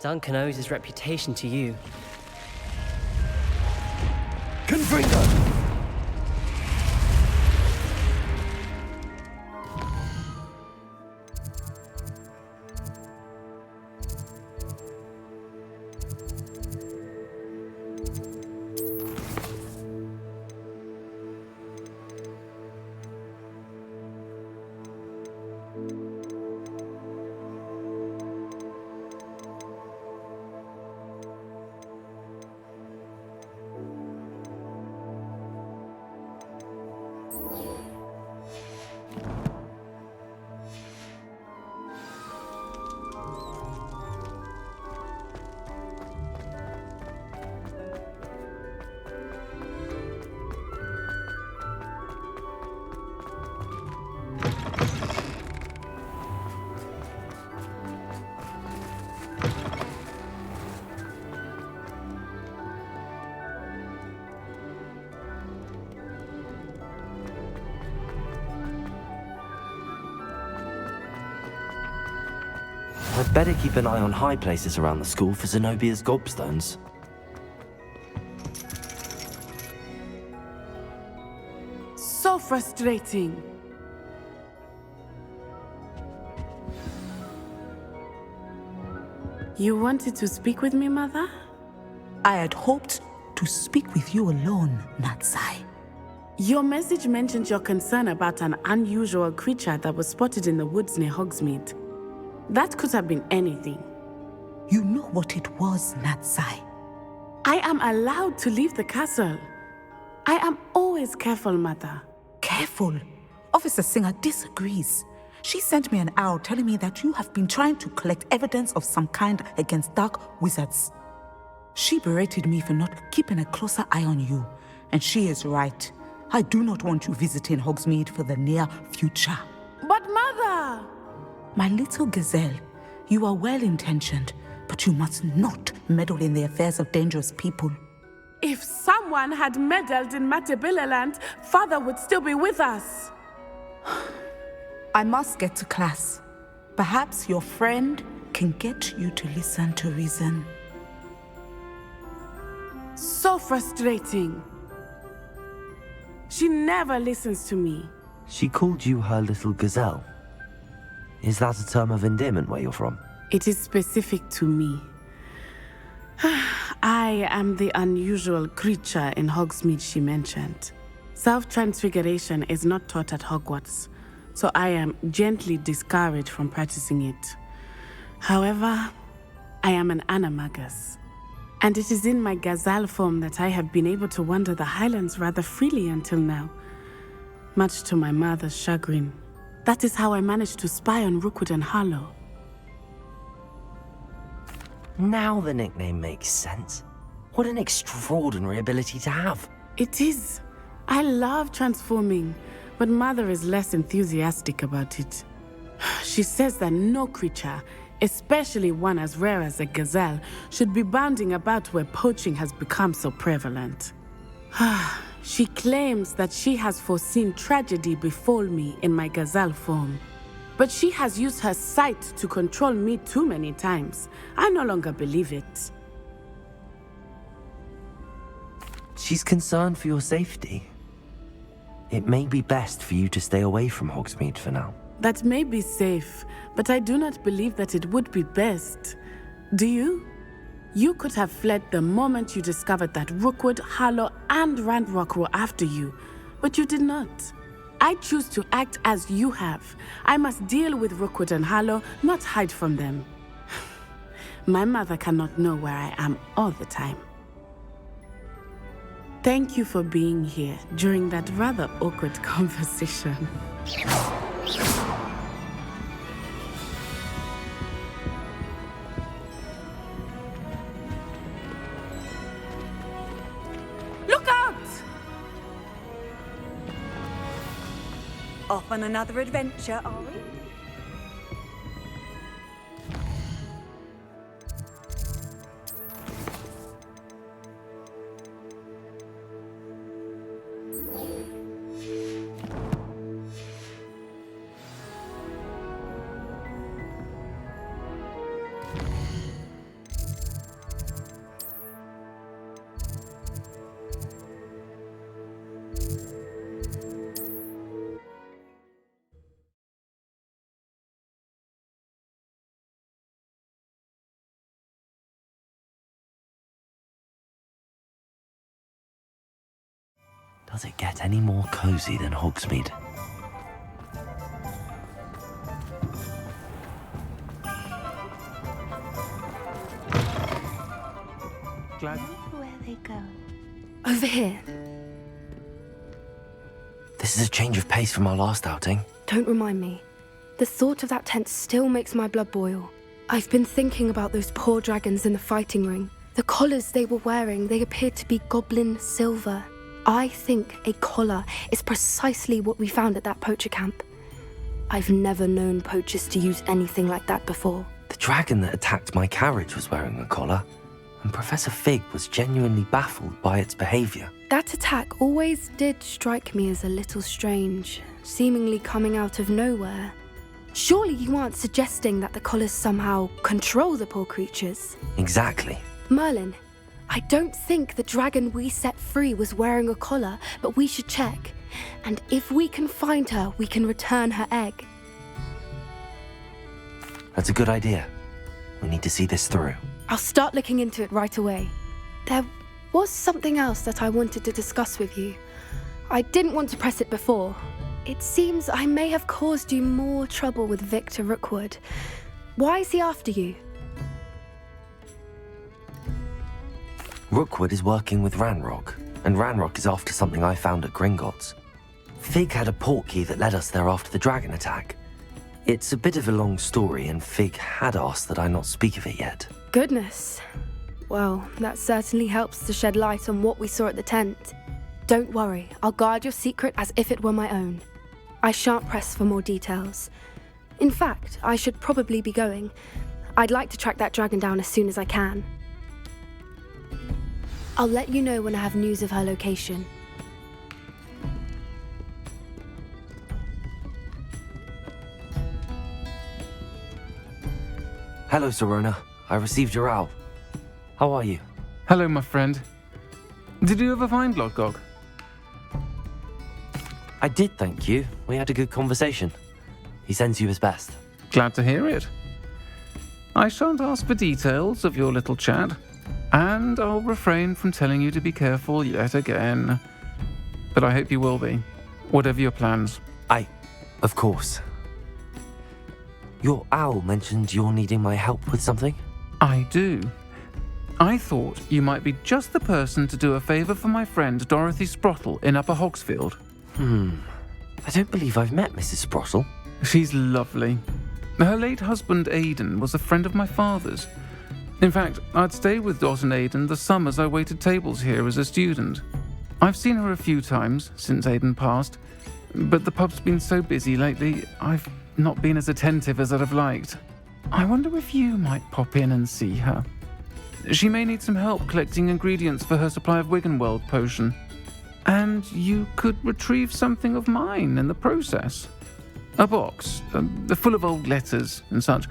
Duncan owes his reputation to you. Confringo! I'd better keep an eye on high places around the school for Zenobia's gobstones. So frustrating. You wanted to speak with me, Mother? I had hoped to speak with you alone, Natsai. Your message mentioned your concern about an unusual creature that was spotted in the woods near Hogsmeade. That could have been anything. You know what it was, Natsai. I am allowed to leave the castle. I am always careful, Mother. Careful. Officer Singer disagrees. She sent me an owl telling me that you have been trying to collect evidence of some kind against dark wizards. She berated me for not keeping a closer eye on you, and she is right. I do not want you visiting Hogsmeade for the near future. But Mother! My little gazelle, you are well-intentioned, but you must not meddle in the affairs of dangerous people. If someone had meddled in Matabeleland, Father would still be with us. I must get to class. Perhaps your friend can get you to listen to reason. So frustrating. She never listens to me. She called you her little gazelle. Is that a term of endearment where you're from? It is specific to me. I am the unusual creature in Hogsmeade she mentioned. Self-transfiguration is not taught at Hogwarts, so I am gently discouraged from practicing it. However, I am an animagus, and it is in my gazelle form that I have been able to wander the Highlands rather freely until now, much to my mother's chagrin. That is how I managed to spy on Rookwood and Harlow. Now the nickname makes sense. What an extraordinary ability to have. It is. I love transforming, but Mother is less enthusiastic about it. She says that no creature, especially one as rare as a gazelle, should be bounding about where poaching has become so prevalent. She claims that she has foreseen tragedy befall me in my gazelle form. But she has used her sight to control me too many times. I no longer believe it. She's concerned for your safety. It may be best for you to stay away from Hogsmeade for now. That may be safe, but I do not believe that it would be best. Do you? You could have fled the moment you discovered that Rookwood, Harlow, and Randrock were after you, but you did not. I choose to act as you have. I must deal with Rookwood and Harlow, not hide from them. My mother cannot know where I am all the time. Thank you for being here during that rather awkward conversation. Look out! Off on another adventure, are we? Does it get any more cozy than Hogsmeade? Glad. Where they go? Over here. This is a change of pace from our last outing. Don't remind me. The thought of that tent still makes my blood boil. I've been thinking about those poor dragons in the fighting ring. The collars they were wearing, they appeared to be goblin silver. I think a collar is precisely what we found at that poacher camp. I've never known poachers to use anything like that before. The dragon that attacked my carriage was wearing a collar, and Professor Fig was genuinely baffled by its behavior. That attack always did strike me as a little strange, seemingly coming out of nowhere. Surely you aren't suggesting that the collars somehow control the poor creatures? Exactly. Merlin, I don't think the dragon we set free was wearing a collar, but we should check. And if we can find her, we can return her egg. That's a good idea. We need to see this through. I'll start looking into it right away. There was something else that I wanted to discuss with you. I didn't want to press it before. It seems I may have caused you more trouble with Victor Rookwood. Why is he after you? Rookwood is working with Ranrock, and Ranrock is after something I found at Gringotts. Fig had a portkey that led us there after the dragon attack. It's a bit of a long story, and Fig had asked that I not speak of it yet. Goodness. Well, that certainly helps to shed light on what we saw at the tent. Don't worry, I'll guard your secret as if it were my own. I shan't press for more details. In fact, I should probably be going. I'd like to track that dragon down as soon as I can. I'll let you know when I have news of her location. Hello, Serona. I received your owl. How are you? Hello, my friend. Did you ever find Lodgog? I did, thank you. We had a good conversation. He sends you his best. Glad to hear it. I shan't ask for details of your little chat, and I'll refrain from telling you to be careful yet again. But I hope you will be, whatever your plans. Of course. Your owl mentioned you're needing my help with something? I do. I thought you might be just the person to do a favour for my friend Dorothy Sprottle in Upper Hogsfield. I don't believe I've met Mrs. Sprottle. She's lovely. Her late husband Aidan was a friend of my father's. In fact, I'd stayed with Dot and Aidan the summers I waited tables here as a student. I've seen her a few times since Aidan passed, but the pub's been so busy lately, I've not been as attentive as I'd have liked. I wonder if you might pop in and see her. She may need some help collecting ingredients for her supply of Wiggenweld potion. And you could retrieve something of mine in the process. A box, full of old letters and such.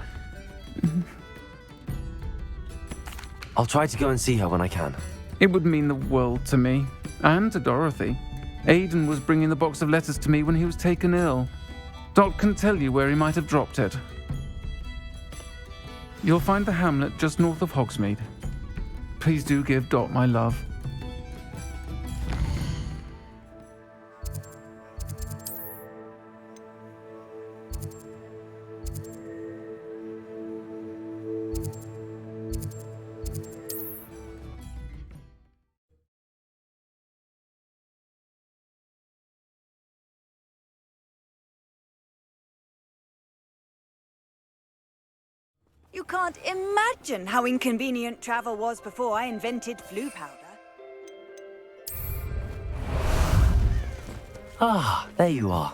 I'll try to go and see her when I can. It would mean the world to me, and to Dorothy. Aidan was bringing the box of letters to me when he was taken ill. Dot can tell you where he might have dropped it. You'll find the hamlet just north of Hogsmeade. Please do give Dot my love. You can't imagine how inconvenient travel was before I invented flu powder. Ah, there you are.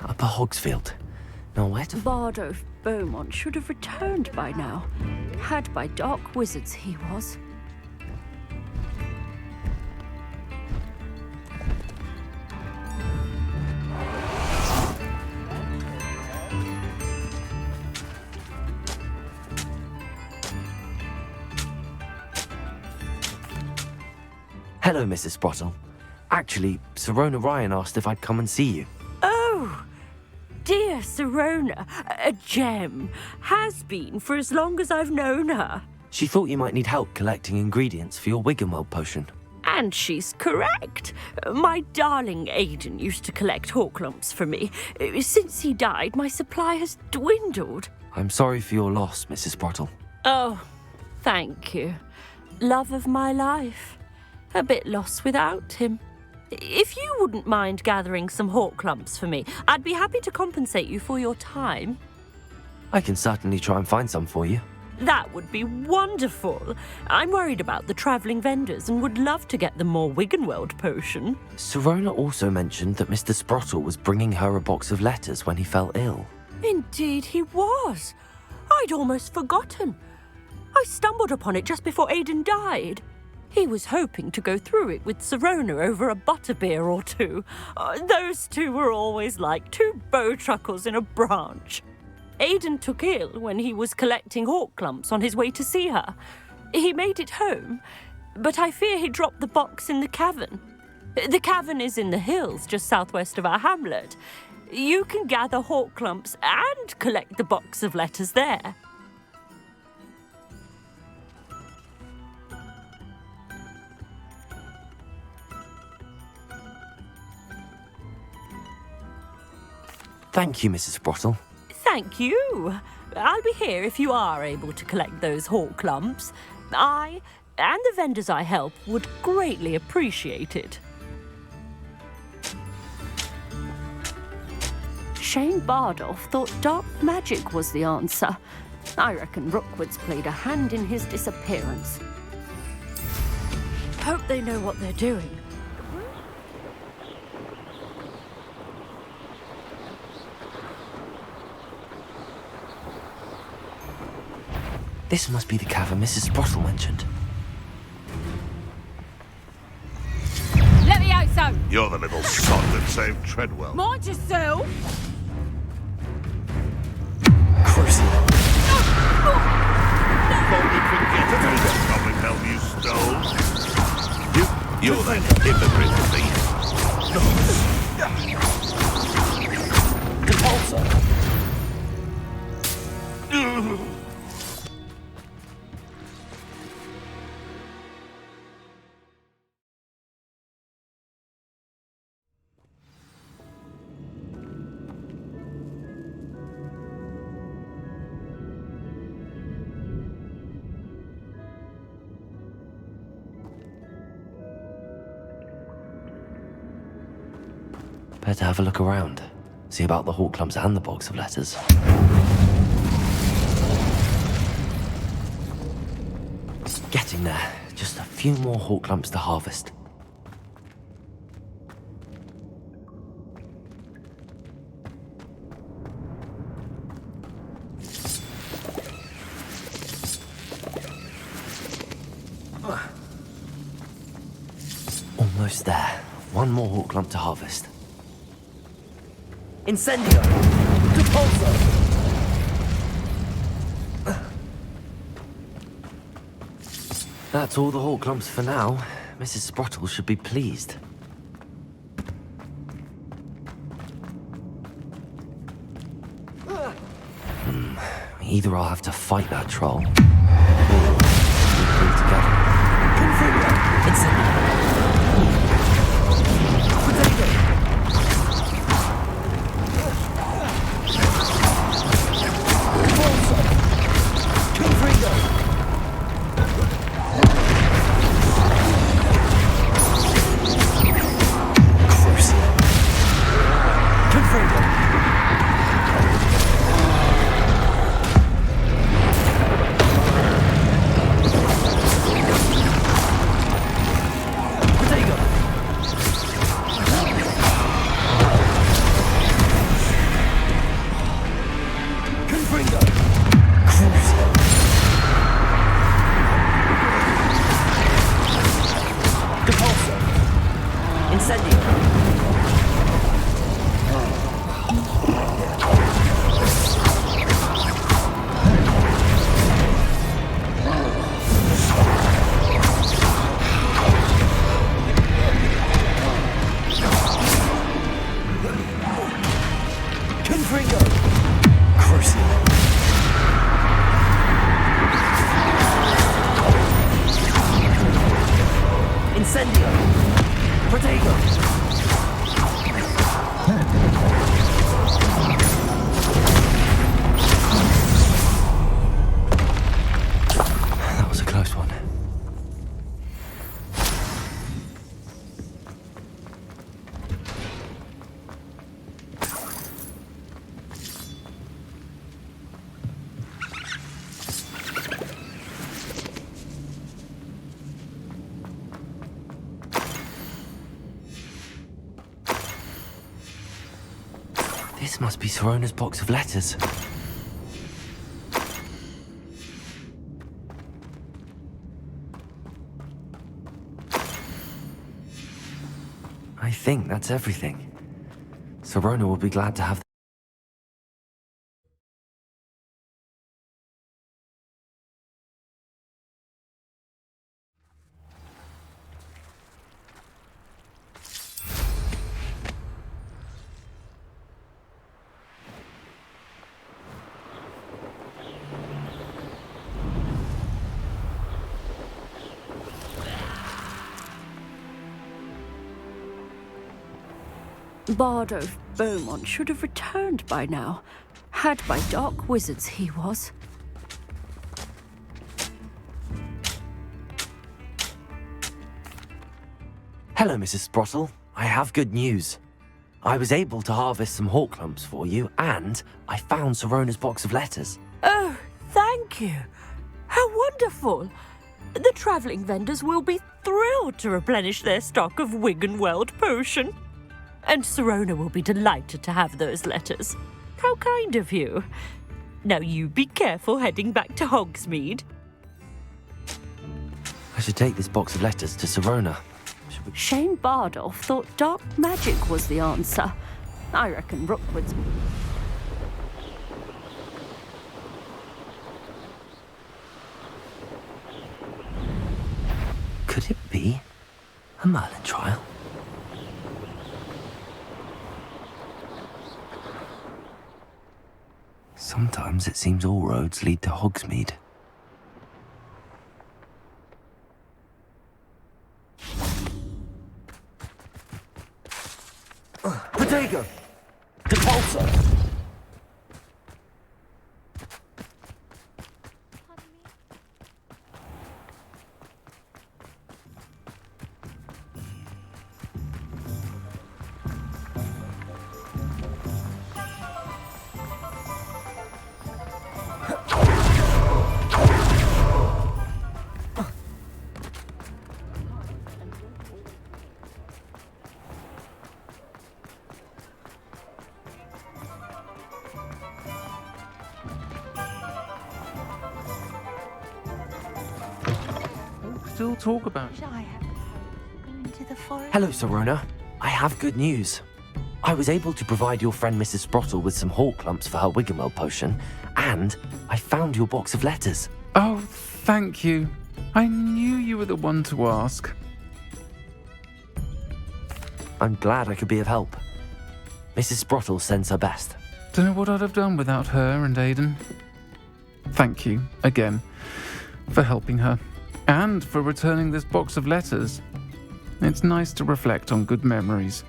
Upper Hogsfield. Now where to... Bardo of Beaumont should have returned by now. Had by dark wizards he was. Hello, Mrs. Sprottle. Actually, Sirona Ryan asked if I'd come and see you. Oh, dear Sirona, a gem. Has been for as long as I've known her. She thought you might need help collecting ingredients for your Wiggenweld potion. And she's correct. My darling Aidan used to collect Horklumps for me. Since he died, my supply has dwindled. I'm sorry for your loss, Mrs. Sprottle. Oh, thank you. Love of my life. A bit lost without him. If you wouldn't mind gathering some Horklumps for me, I'd be happy to compensate you for your time. I can certainly try and find some for you. That would be wonderful. I'm worried about the travelling vendors and would love to get them more Wiggenweld potion. Sirona also mentioned that Mr. Sprottle was bringing her a box of letters when he fell ill. Indeed he was. I'd almost forgotten. I stumbled upon it just before Aidan died. He was hoping to go through it with Sirona over a butterbeer or two. Those two were always like two bowtruckles in a branch. Aidan took ill when he was collecting Horklumps on his way to see her. He made it home, but I fear he dropped the box in the cavern. The cavern is in the hills just southwest of our hamlet. You can gather Horklumps and collect the box of letters there. Thank you, Mrs. Sprottle. Thank you. I'll be here if you are able to collect those Horklumps. I and the vendors I help would greatly appreciate it. Shane Bardolph thought dark magic was the answer. I reckon Rookwood's played a hand in his disappearance. Hope they know what they're doing. This must be the cavern Mrs. Sprottle mentioned. Let me out, so! You're the little sod that saved Treadwell. Mind yourself! Crucible. Only forget about the goblin helm you stole. You're that hypocrite thief. Compulsor. Better have a look around. See about the Horklumps and the box of letters. Getting there. Just a few more Horklumps to harvest. Almost there. One more Horklump to harvest. Incendio! Compulso! That's all the Horklumps for now. Mrs. Sprottle should be pleased. Either I'll have to fight that troll, or we'll pull together. Confringo! Incendio! Potato! Compulso! Confringo! Crucible! Confringo! Confringo! Crucio! Incendio! Protego! That was a close one. This must be Sorona's box of letters. I think that's everything. Sorona will be glad to have. Bardo of Beaumont should have returned by now. Had by dark wizards he was. Hello, Mrs. Sprottle. I have good news. I was able to harvest some hawk lumps for you, and I found Sorona's box of letters. Oh, thank you. How wonderful. The travelling vendors will be thrilled to replenish their stock of Wiggenweld potion. And Sorona will be delighted to have those letters. How kind of you. Now you be careful heading back to Hogsmeade. I should take this box of letters to Sorona. Shane Bardolph thought dark magic was the answer. I reckon Rookwood's... Could it be a Merlin trial? Sometimes it seems all roads lead to Hogsmeade. Protego! Depulso! Still talk about it. Hello, Sorona. I have good news. I was able to provide your friend Mrs. Sprottle with some hawk lumps for her Wiggenweld potion, and I found your box of letters. Oh, thank you. I knew you were the one to ask. I'm glad I could be of help. Mrs. Sprottle sends her best. Don't know what I'd have done without her and Aidan. Thank you, again, for helping her. And for returning this box of letters. It's nice to reflect on good memories.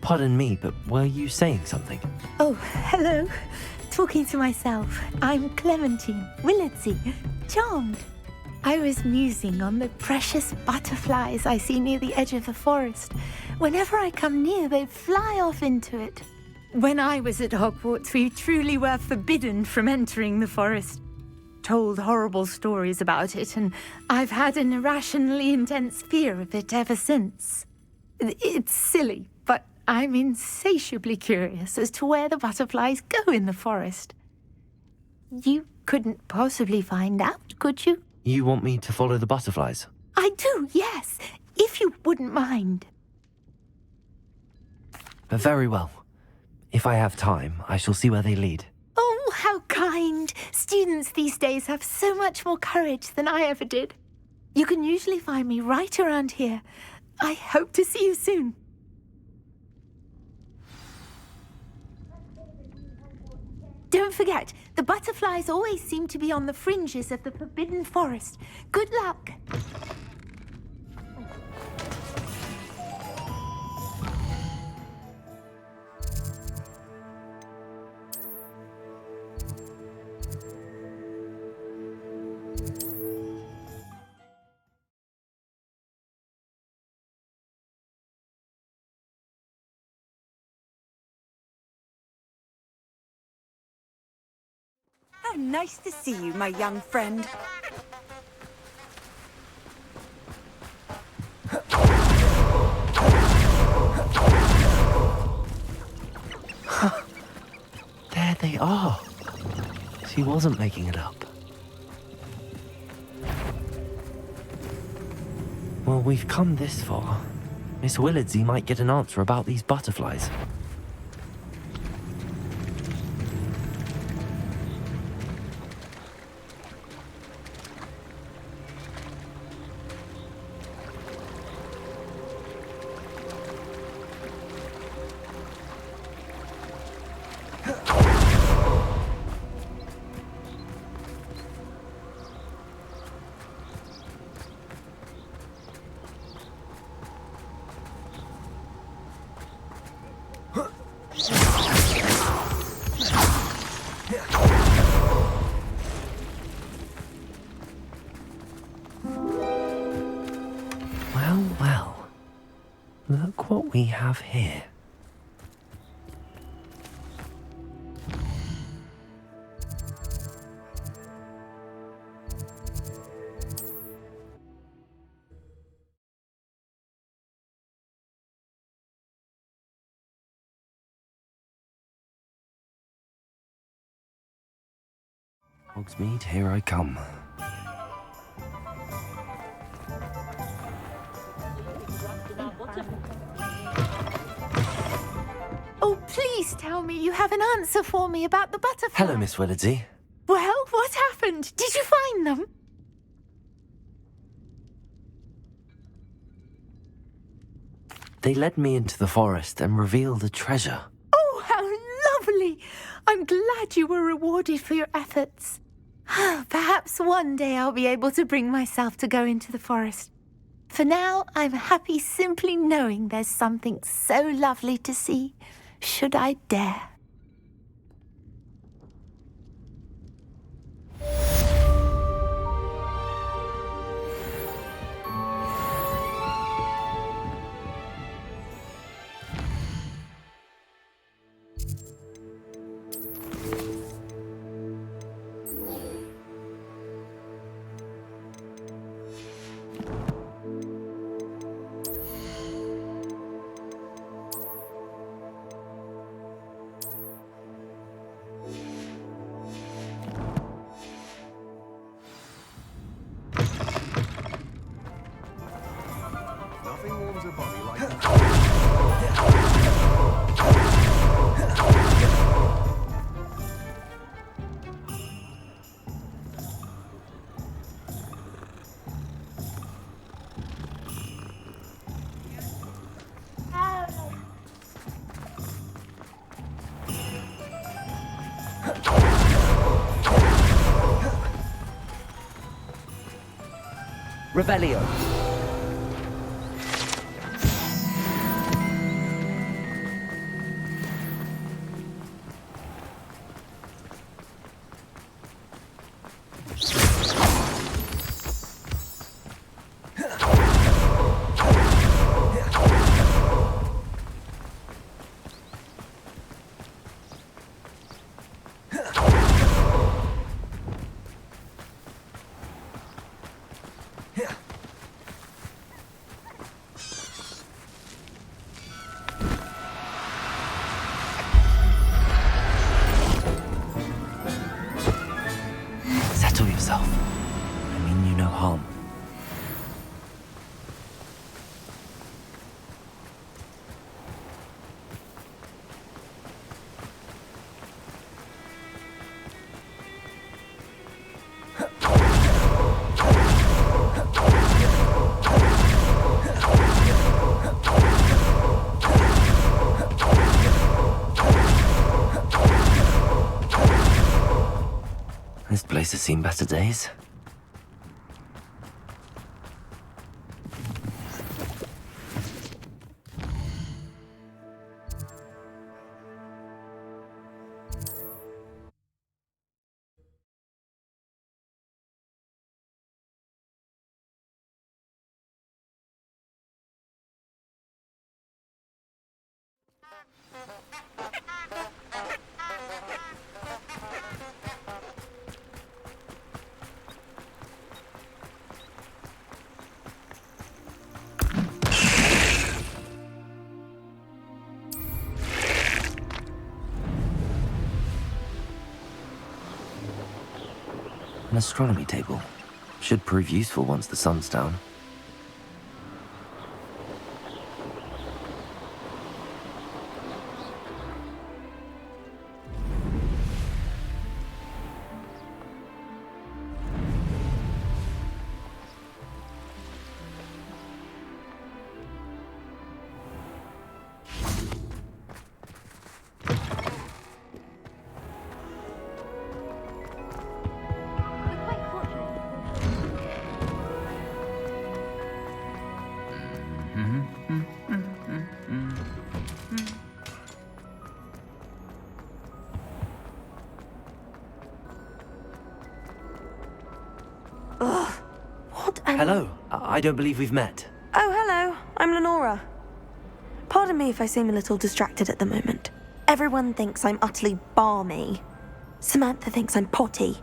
Pardon me, but were you saying something? Oh, hello. Talking to myself. I'm Clementine Willardsey. Charmed. I was musing on the precious butterflies I see near the edge of the forest. Whenever I come near, they fly off into it. When I was at Hogwarts, we truly were forbidden from entering the forest. Told horrible stories about it, and I've had an irrationally intense fear of it ever since. It's silly, but I'm insatiably curious as to where the butterflies go in the forest. You couldn't possibly find out, could you? You want me to follow the butterflies? I do, yes, if you wouldn't mind. Very well. If I have time, I shall see where they lead. Oh, how kind. Students these days have so much more courage than I ever did. You can usually find me right around here. I hope to see you soon. Don't forget, the butterflies always seem to be on the fringes of the Forbidden Forest. Good luck. How nice to see you, my young friend. There they are. She wasn't making it up. Well, we've come this far. Miss Willardsey might get an answer about these butterflies. Well, look what we have here. Hogsmeade, here I come. Oh, please tell me you have an answer for me about the butterflies. Hello, Miss Willardsey. Well, what happened? Did you find them? They led me into the forest and revealed a treasure. Oh, how lovely! I'm glad you were rewarded for your efforts. Perhaps one day I'll be able to bring myself to go into the forest. For now, I'm happy simply knowing there's something so lovely to see, should I dare. Nothing warms a body like Revelio. Settle yourself. I mean you no harm. have seen better days. An astronomy table. Should prove useful once the sun's down. Hello. I don't believe we've met. Oh, hello. I'm Lenora. Pardon me if I seem a little distracted at the moment. Everyone thinks I'm utterly balmy. Samantha thinks I'm potty.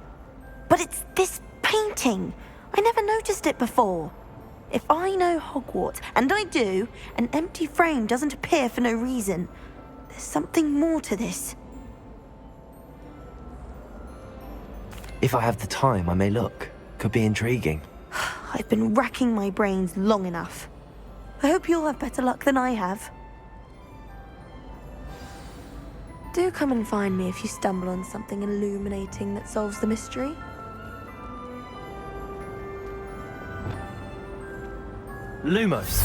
But it's this painting. I never noticed it before. If I know Hogwarts, and I do, an empty frame doesn't appear for no reason. There's something more to this. If I have the time, I may look. Could be intriguing. I've been racking my brains long enough. I hope you'll have better luck than I have. Do come and find me if you stumble on something illuminating that solves the mystery. Lumos.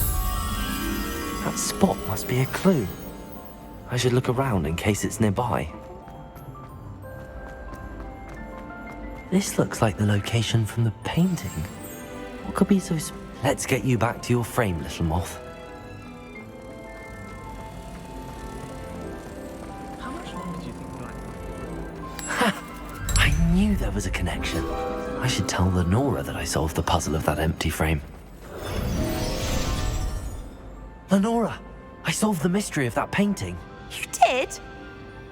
That spot must be a clue. I should look around in case it's nearby. This looks like the location from the painting. What could be so... Let's get you back to your frame, little moth. How much longer do you think Black... Ha! I knew there was a connection. I should tell Lenora that I solved the puzzle of that empty frame. Lenora! I solved the mystery of that painting. You did?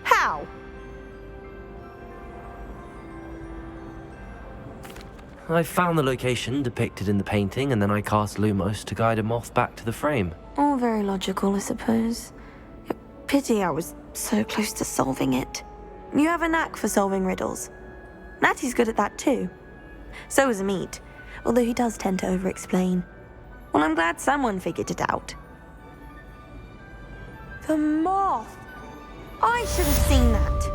How? I found the location depicted in the painting, and then I cast Lumos to guide a moth back to the frame. All very logical, I suppose. Pity I was so close to solving it. You have a knack for solving riddles. Natty's good at that too. So is Amit, although he does tend to over-explain. Well, I'm glad someone figured it out. The moth! I should have seen that.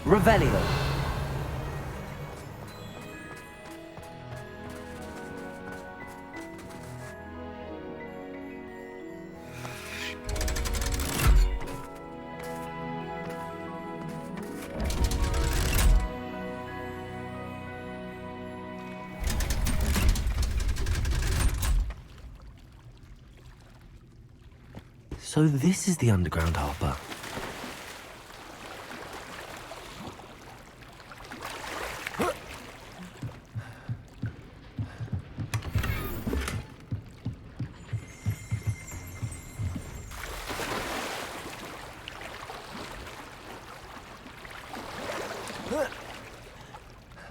Revelio. So this is the underground harbour.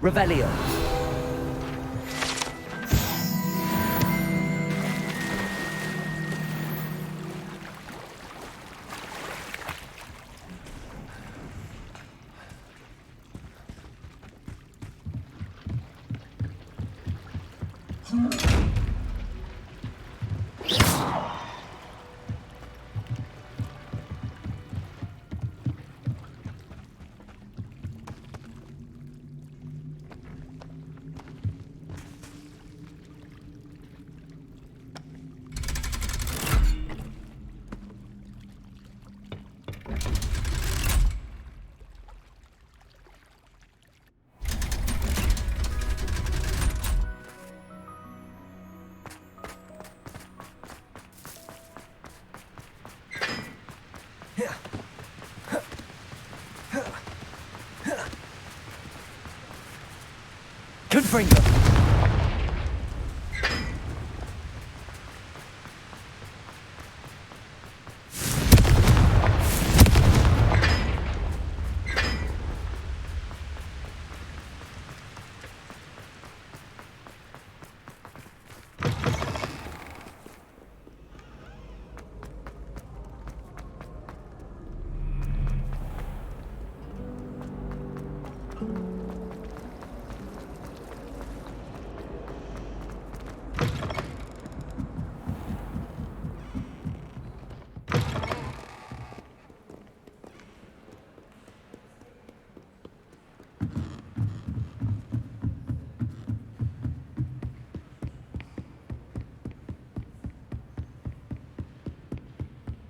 Revelio. Confringo.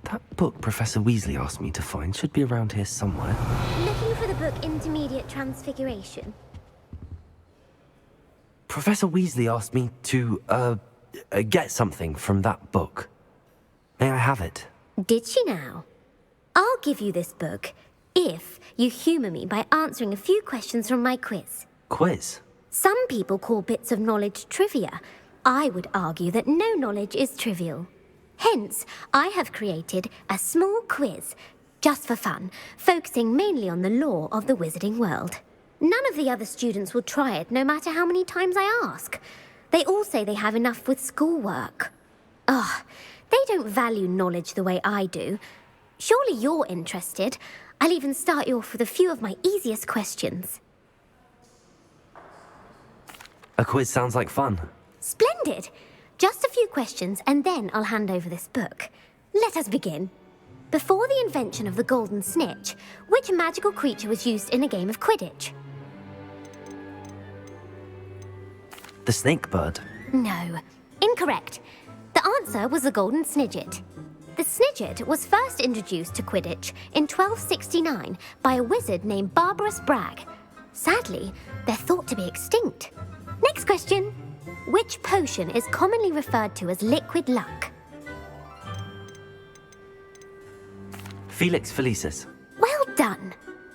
That book Professor Weasley asked me to find should be around here somewhere. Looking for the book Intermediate Transfiguration. Professor Weasley asked me to, get something from that book. May I have it? Did she now? I'll give you this book if you humour me by answering a few questions from my quiz. Quiz? Some people call bits of knowledge trivia. I would argue that no knowledge is trivial. Hence, I have created a small quiz, just for fun, focusing mainly on the lore of the wizarding world. None of the other students will try it, no matter how many times I ask. They all say they have enough with schoolwork. Ugh, they don't value knowledge the way I do. Surely you're interested. I'll even start you off with a few of my easiest questions. A quiz sounds like fun. Splendid! Just a few questions, and then I'll hand over this book. Let us begin. Before the invention of the golden snitch, which magical creature was used in a game of Quidditch? The snake bird. No. Incorrect. The answer was the golden snidget. The snidget was first introduced to Quidditch in 1269 by a wizard named Barbarous Bragg. Sadly, they're thought to be extinct. Next question. Which potion is commonly referred to as liquid luck? Felix Felicis. Well done.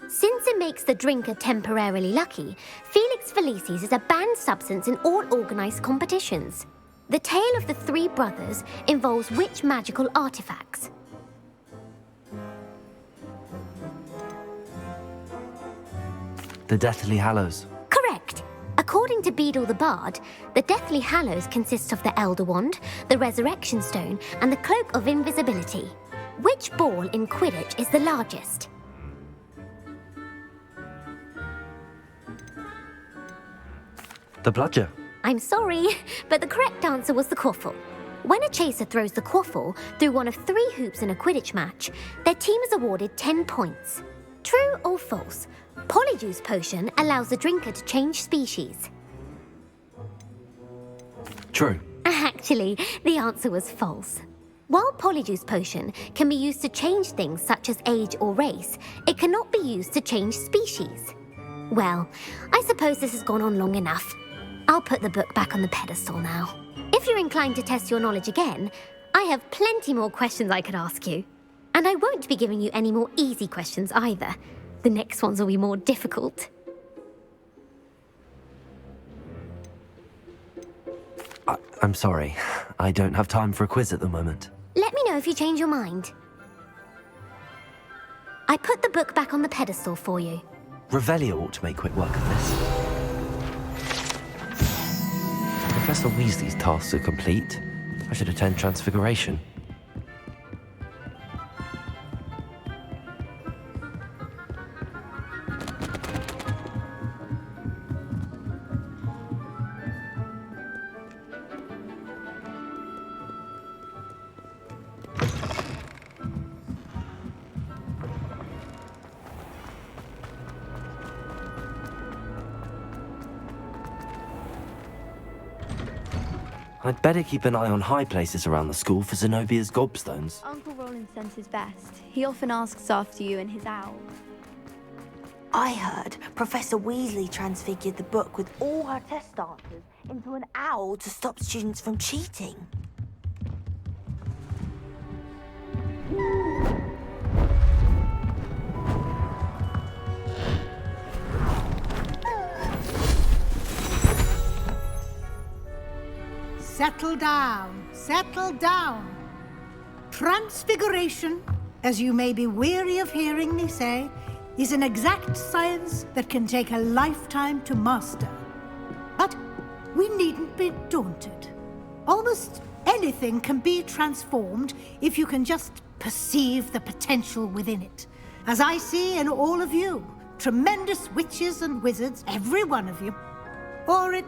Since it makes the drinker temporarily lucky, Felix Felicis is a banned substance in all organised competitions. The tale of the three brothers involves which magical artifacts? The Deathly Hallows. Correct. According to Beadle the Bard, the Deathly Hallows consist of the Elder Wand, the Resurrection Stone, and the Cloak of Invisibility. Which ball in Quidditch is the largest? The Bludger. I'm sorry, but the correct answer was the quaffle. When a chaser throws the quaffle through one of 3 hoops in a Quidditch match, their team is awarded 10 points. True or false? Polyjuice Potion allows the drinker to change species. True. Actually, the answer was false. While Polyjuice Potion can be used to change things such as age or race, it cannot be used to change species. Well, I suppose this has gone on long enough. I'll put the book back on the pedestal now. If you're inclined to test your knowledge again, I have plenty more questions I could ask you. And I won't be giving you any more easy questions either. The next ones will be more difficult. I'm sorry. I don't have time for a quiz at the moment. Let me know if you change your mind. I put the book back on the pedestal for you. Revelio ought to make quick work of this. Professor Weasley's tasks are complete. I should attend Transfiguration. I'd better keep an eye on high places around the school for Zenobia's gobstones. Uncle Roland sent his best. He often asks after you and his owl. I heard Professor Weasley transfigured the book with all her test answers into an owl to stop students from cheating. Settle down, settle down. Transfiguration, as you may be weary of hearing me say, is an exact science that can take a lifetime to master. But we needn't be daunted. Almost anything can be transformed if you can just perceive the potential within it. As I see in all of you, tremendous witches and wizards, every one of you. Or it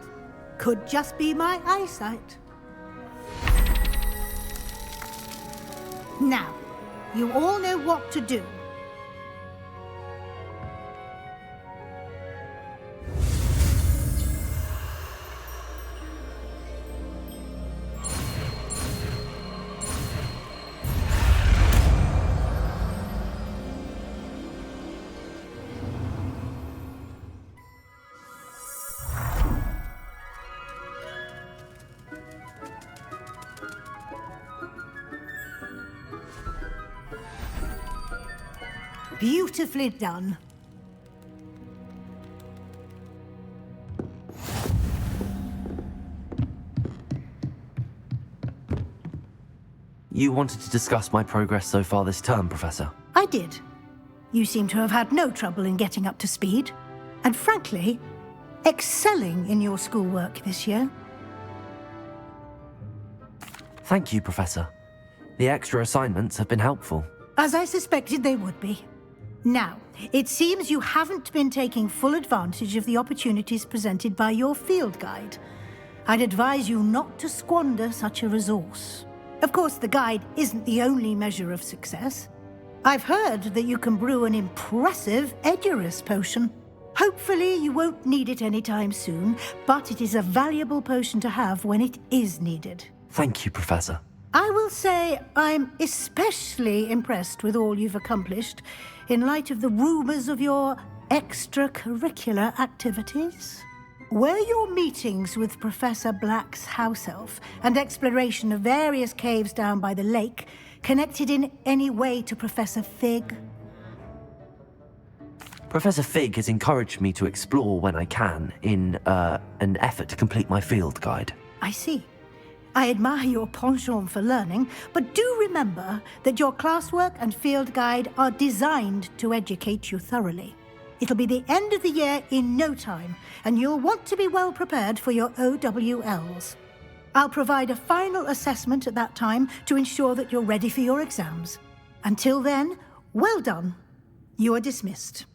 could just be my eyesight. Now, you all know what to do. Beautifully done. You wanted to discuss my progress so far this term, Professor? I did. You seem to have had no trouble in getting up to speed. And frankly, excelling in your schoolwork this year. Thank you, Professor. The extra assignments have been helpful. As I suspected they would be. Now, it seems you haven't been taking full advantage of the opportunities presented by your field guide. I'd advise you not to squander such a resource. Of course, the guide isn't the only measure of success. I've heard that you can brew an impressive Edurus potion. Hopefully, you won't need it anytime soon, but it is a valuable potion to have when it is needed. Thank you, Professor. I will say I'm especially impressed with all you've accomplished in light of the rumors of your extracurricular activities. Were your meetings with Professor Black's house elf and exploration of various caves down by the lake connected in any way to Professor Fig? Professor Fig has encouraged me to explore when I can in an effort to complete my field guide. I see. I admire your penchant for learning, but do remember that your classwork and field guide are designed to educate you thoroughly. It'll be the end of the year in no time, and you'll want to be well prepared for your OWLs. I'll provide a final assessment at that time to ensure that you're ready for your exams. Until then, well done. You are dismissed.